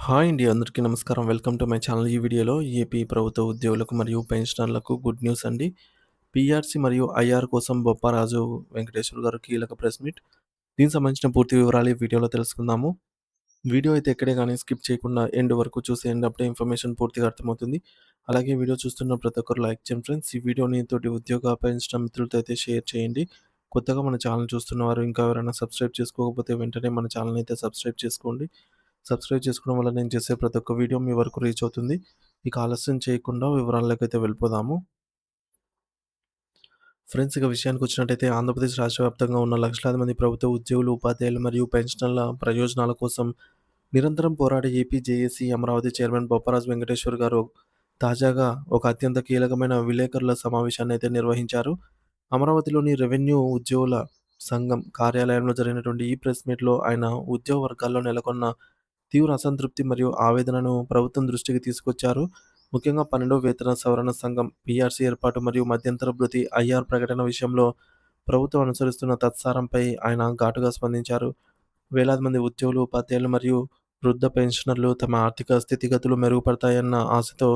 Hi అండి. అందరికీ నమస్కారం. Welcome to my channel. ఈ వీడియోలో ఏపీ ప్రభుత్వ ఉద్యోగులకు మరియు పెన్షనర్లకు గుడ్ న్యూస్ అండి. పీఆర్సీ మరియు ఐఆర్ కోసం బొప్పరాజు వెంకటేశ్వర్ గారు కీలక ప్రెస్ మీట్. దీనికి సంబంధించిన పూర్తి వివరాలు ఈ వీడియోలో తెలుసుకుందాము. వీడియో అయితే ఎక్కడే గాని స్కిప్ చేయకుండా ఎండ్ వరకు చూసేయండి. అప్పుడే ఇన్ఫర్మేషన్ పూర్తిగా అర్థమవుతుంది. అలాగే వీడియో చూస్తున్న ప్రతి ఒక్కరు లైక్ చేయండి ఫ్రెండ్స్. ఈ వీడియోని తోటి ఉద్యోగ, పెన్షనర్ మిత్రులతో అయితే షేర్ చేయండి. కొత్తగా మన ఛానల్ చూస్తున్నవారు ఇంకా ఎవరైనా సబ్స్క్రైబ్ చేసుకోకపోతే వెంటనే మన ఛానల్‌ని అయితే సబ్స్క్రైబ్ చేసుకోండి. సబ్స్క్రైబ్ చేసుకోవడం వల్ల నేను చేసే ప్రతి ఒక్క వీడియో మీ వరకు రీచ్ అవుతుంది. ఇక ఆలస్యం చేయకుండా వివరాల్లోకైతే వెళ్ళిపోదాము. ఫ్రెండ్స్, ఇక విషయానికొచ్చినట్టయితే ఆంధ్రప్రదేశ్ రాష్ట్ర వ్యాప్తంగా ఉన్న లక్షలాది మంది ప్రభుత్వ ఉద్యోగులు, ఉపాధ్యాయులు మరియు పెన్షనర్ల ప్రయోజనాల కోసం నిరంతరం పోరాడే AP JAC Amaravati chairman Bopparaju Venkateshwar గారు తాజాగా ఒక అత్యంత కీలకమైన విలేకరుల సమావేశాన్ని అయితే నిర్వహించారు. అమరావతిలోని రెవెన్యూ ఉద్యోగుల సంఘం కార్యాలయంలో జరిగినటువంటి ఈ ప్రెస్ మీట్‌లో ఆయన ఉద్యోగ వర్గాల్లో నెలకొన్న తీవ్ర అసంతృప్తి మరియు ఆవేదనను ప్రభుత్వం దృష్టికి తీసుకొచ్చారు. ముఖ్యంగా 12వ వేతన సవరణ సంఘం, పీఆర్సీ ఏర్పాటు మరియు మధ్యంతర భృతి, ఐఆర్ ప్రకటన విషయంలో ప్రభుత్వం అనుసరిస్తున్న తత్సారంపై ఆయన ఘాటుగా స్పందించారు. వేలాది మంది ఉద్యోగులు, ఉపాధ్యాయులు మరియు వృద్ధ పెన్షనర్లు తమ ఆర్థిక స్థితిగతులు మెరుగుపడతాయన్న ఆశతో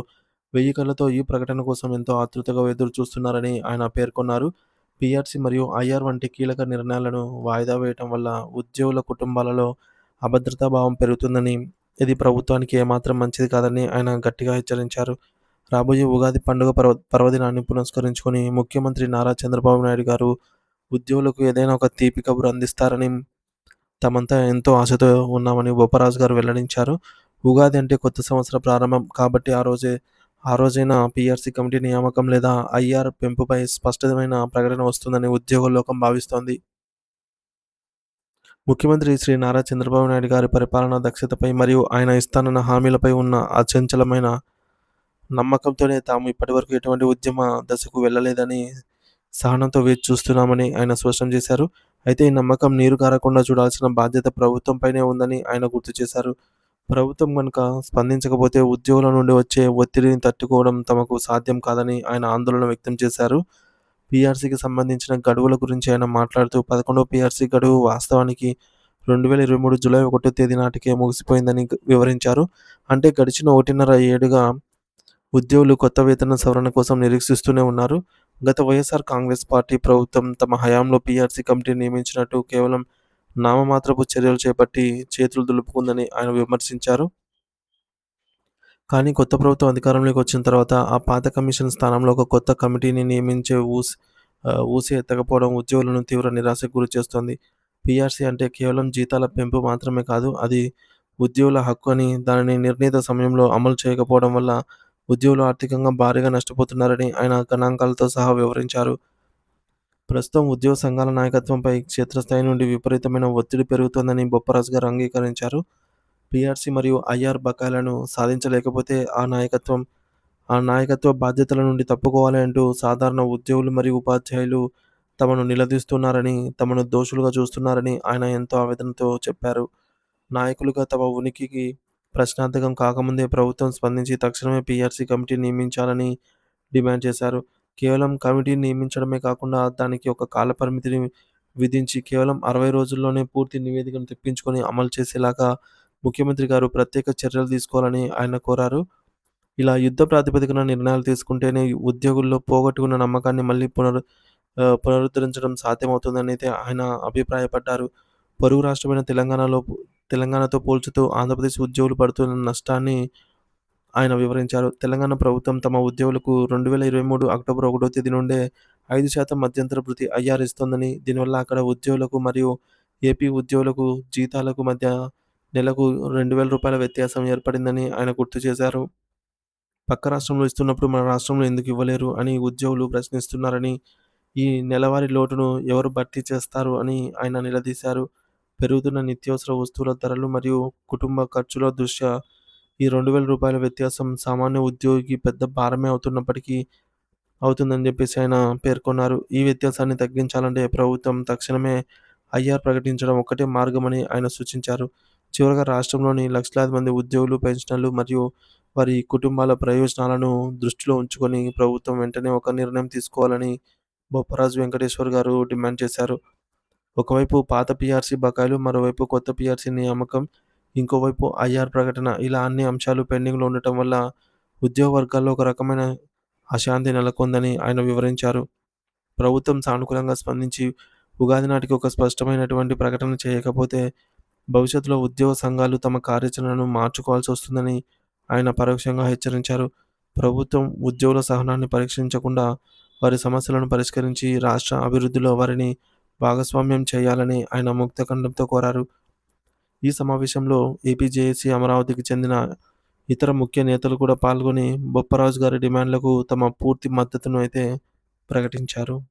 1000 కళ్ళతో ఈ ప్రకటన కోసం ఎంతో ఆతృతగా ఎదురు చూస్తున్నారని ఆయన పేర్కొన్నారు. పీఆర్సీ మరియు ఐఆర్ వంటి కీలక నిర్ణయాలను వాయిదా వేయటం వల్ల ఉద్యోగుల కుటుంబాలలో అభద్రతా భావం పెరుగుతుందని, ఇది ప్రభుత్వానికి ఏమాత్రం మంచిది కాదని ఆయన గట్టిగా హెచ్చరించారు. రాబోయే ఉగాది పండుగ పర్వదినాన్ని పురస్కరించుకొని ముఖ్యమంత్రి నారా చంద్రబాబు నాయుడు గారు ఉద్యోగులకు ఏదైనా ఒక తీపి కబురు అందిస్తారని తామంతా ఎంతో ఆశతో ఉన్నామని బొప్పరాజు గారు వెల్లడించారు. ఉగాది అంటే కొత్త సంవత్సర ప్రారంభం కాబట్టి ఆ రోజైన పీఆర్సీ కమిటీ నియామకం లేదా ఐఆర్ పెంపుపై స్పష్టమైన ప్రకటన వస్తుందని ఉద్యోగుల లోకం భావిస్తోంది. ముఖ్యమంత్రి శ్రీ నారా చంద్రబాబు నాయుడు గారి పరిపాలనా దక్షతపై మరియు ఆయన ఇస్తానన్న హామీలపై ఉన్న అచంచలమైన నమ్మకంతోనే తాము ఇప్పటివరకు ఎటువంటి ఉద్యమ దశకు వెళ్ళలేదని సహనంతో వేచి చూస్తున్నామని ఆయన స్పష్టం చేశారు. అయితే ఈ నమ్మకం నీరు కారకుండా చూడాల్సిన బాధ్యత ప్రభుత్వంపైనే ఉందని ఆయన గుర్తు చేశారు. ప్రభుత్వం గనుక స్పందించకపోతే ఉద్యోగుల నుండి వచ్చే ఒత్తిడిని తట్టుకోవడం తమకు సాధ్యం కాదని ఆయన ఆందోళన వ్యక్తం చేశారు. పీఆర్సీకి సంబంధించిన గడువుల గురించి ఆయన మాట్లాడుతూ 11వ పీఆర్సీ గడువు వాస్తవానికి 2023 జూలై 1 తేదీ నాటికే ముగిసిపోయిందని వివరించారు. అంటే గడిచిన 1.5 ఏడుగా ఉద్యోగులు కొత్త వేతన సవరణ కోసం నిరీక్షిస్తూనే ఉన్నారు. గత వైఎస్ఆర్ కాంగ్రెస్ పార్టీ ప్రభుత్వం తమ హయాంలో పీఆర్సీ కమిటీని నియమించినట్టు కేవలం నామమాత్రపు చర్యలు చేపట్టి చేతులు దులుపుకుందని ఆయన విమర్శించారు. కానీ కొత్త ప్రభుత్వం అధికారంలోకి వచ్చిన తర్వాత ఆ పాత కమిషన్ స్థానంలో ఒక కొత్త కమిటీని నియమించే ఊసే ఎత్తకపోవడం ఉద్యోగులను తీవ్ర నిరాశకు గురిచేస్తోంది. పీఆర్సీ అంటే కేవలం జీతాల పెంపు మాత్రమే కాదు, అది ఉద్యోగుల హక్కు అని, దానిని నిర్ణీత సమయంలో అమలు చేయకపోవడం వల్ల ఉద్యోగులు ఆర్థికంగా భారీగా నష్టపోతున్నారని ఆయన గణాంకాలతో సహా వివరించారు. ప్రస్తుతం ఉద్యోగ సంఘాల నాయకత్వంపై క్షేత్రస్థాయి నుండి విపరీతమైన ఒత్తిడి పెరుగుతోందని బొప్పరాజు గారు అంగీకరించారు. పీఆర్సీ మరియు ఐఆర్ బకాయిలను సాధించలేకపోతే ఆ నాయకత్వ బాధ్యతల నుండి తప్పుకోవాలి అంటూ సాధారణ ఉద్యోగులు మరియు ఉపాధ్యాయులు తమను నిలదీస్తున్నారని, తమను దోషులుగా చూస్తున్నారని ఆయన ఎంతో ఆవేదనతో చెప్పారు. నాయకులుగా తమ ఉనికికి ప్రశ్నార్థకం కాకముందే ప్రభుత్వం స్పందించి తక్షణమే పీఆర్సీ కమిటీ నియమించాలని డిమాండ్ చేశారు. కేవలం కమిటీని నియమించడమే కాకుండా దానికి ఒక కాలపరిమితిని విధించి కేవలం 60 రోజుల్లోనే పూర్తి నివేదికను తెప్పించుకొని అమలు చేసేలాగా ముఖ్యమంత్రి గారు ప్రత్యేక చర్యలు తీసుకోవాలని ఆయన కోరారు. ఇలా యుద్ధ ప్రాతిపదికన నిర్ణయాలు తీసుకుంటేనే ఉద్యోగుల్లో పోగొట్టుకున్న నమ్మకాన్ని మళ్ళీ పునరుద్ధరించడం సాధ్యమవుతుందనైతే ఆయన అభిప్రాయపడ్డారు. పొరుగు రాష్ట్రమైన తెలంగాణతో పోల్చుతూ ఆంధ్రప్రదేశ్ ఉద్యోగులు పడుతున్న నష్టాన్ని ఆయన వివరించారు. తెలంగాణ ప్రభుత్వం తమ ఉద్యోగులకు 2023 అక్టోబర్ 1 తేదీ నుండే 5% మధ్యంతర భృతి ఐఆర్ ఇస్తోందని, దీనివల్ల అక్కడ ఉద్యోగులకు మరియు ఏపీ ఉద్యోగులకు జీతాలకు మధ్య నెలకు రూ. 2000 వ్యత్యాసం ఏర్పడిందని ఆయన గుర్తు చేశారు. పక్క రాష్ట్రంలో ఇస్తున్నప్పుడు మన రాష్ట్రంలో ఎందుకు ఇవ్వలేరు అని ఉద్యోగులు ప్రశ్నిస్తున్నారని, ఈ నెలవారీ లోటును ఎవరు భర్తీ చేస్తారు అని ఆయన నిలదీశారు. పెరుగుతున్న నిత్యావసర వస్తువుల ధరలు మరియు కుటుంబ ఖర్చుల దృష్ట్యా ఈ రూ. 2000 వ్యత్యాసం సామాన్య ఉద్యోగికి పెద్ద భారమే అవుతుందని చెప్పేసి ఆయన పేర్కొన్నారు. ఈ వ్యత్యాసాన్ని తగ్గించాలంటే ప్రభుత్వం తక్షణమే ఐఆర్ ప్రకటించడం ఒక్కటే మార్గమని ఆయన సూచించారు. చివరగా రాష్ట్రంలోని లక్షలాది మంది ఉద్యోగులు, పెన్షనర్లు మరియు వారి కుటుంబాల ప్రయోజనాలను దృష్టిలో ఉంచుకొని ప్రభుత్వం వెంటనే ఒక నిర్ణయం తీసుకోవాలని బొప్పరాజు వెంకటేశ్వర్ గారు డిమాండ్ చేశారు. ఒకవైపు పాత పీఆర్సీ బకాయిలు, మరోవైపు కొత్త పీఆర్సీ నియామకం, ఇంకోవైపు ఐఆర్ ప్రకటన ఇలా అన్ని అంశాలు పెండింగ్‌లో ఉండటం వల్ల ఉద్యోగ వర్గాల్లో ఒక రకమైన అశాంతి నెలకొందని ఆయన వివరించారు. ప్రభుత్వం సానుకూలంగా స్పందించి ఉగాది నాటికి ఒక స్పష్టమైనటువంటి ప్రకటన చేయకపోతే భవిష్యత్తులో ఉద్యోగ సంఘాలు తమ కార్యాచరణను మార్చుకోవాల్సొస్తుందని ఆయన పరోక్షంగా హెచ్చరించారు. ప్రభుత్వం ఉద్యోగుల సహనాన్ని పరీక్షించకుండా వారి సమస్యలను పరిష్కరించి రాష్ట్ర అభివృద్ధిలో వారిని భాగస్వామ్యం చేయాలని ఆయన ముక్తకంఠంతో కోరారు. ఈ సమావేశంలో ఏపీ జేఏసీ అమరావతికి చెందిన ఇతర ముఖ్య నేతలు కూడా పాల్గొని బొప్పరాజు గారి డిమాండ్‌లకు తమ పూర్తి మద్దతును అయితే ప్రకటించారు.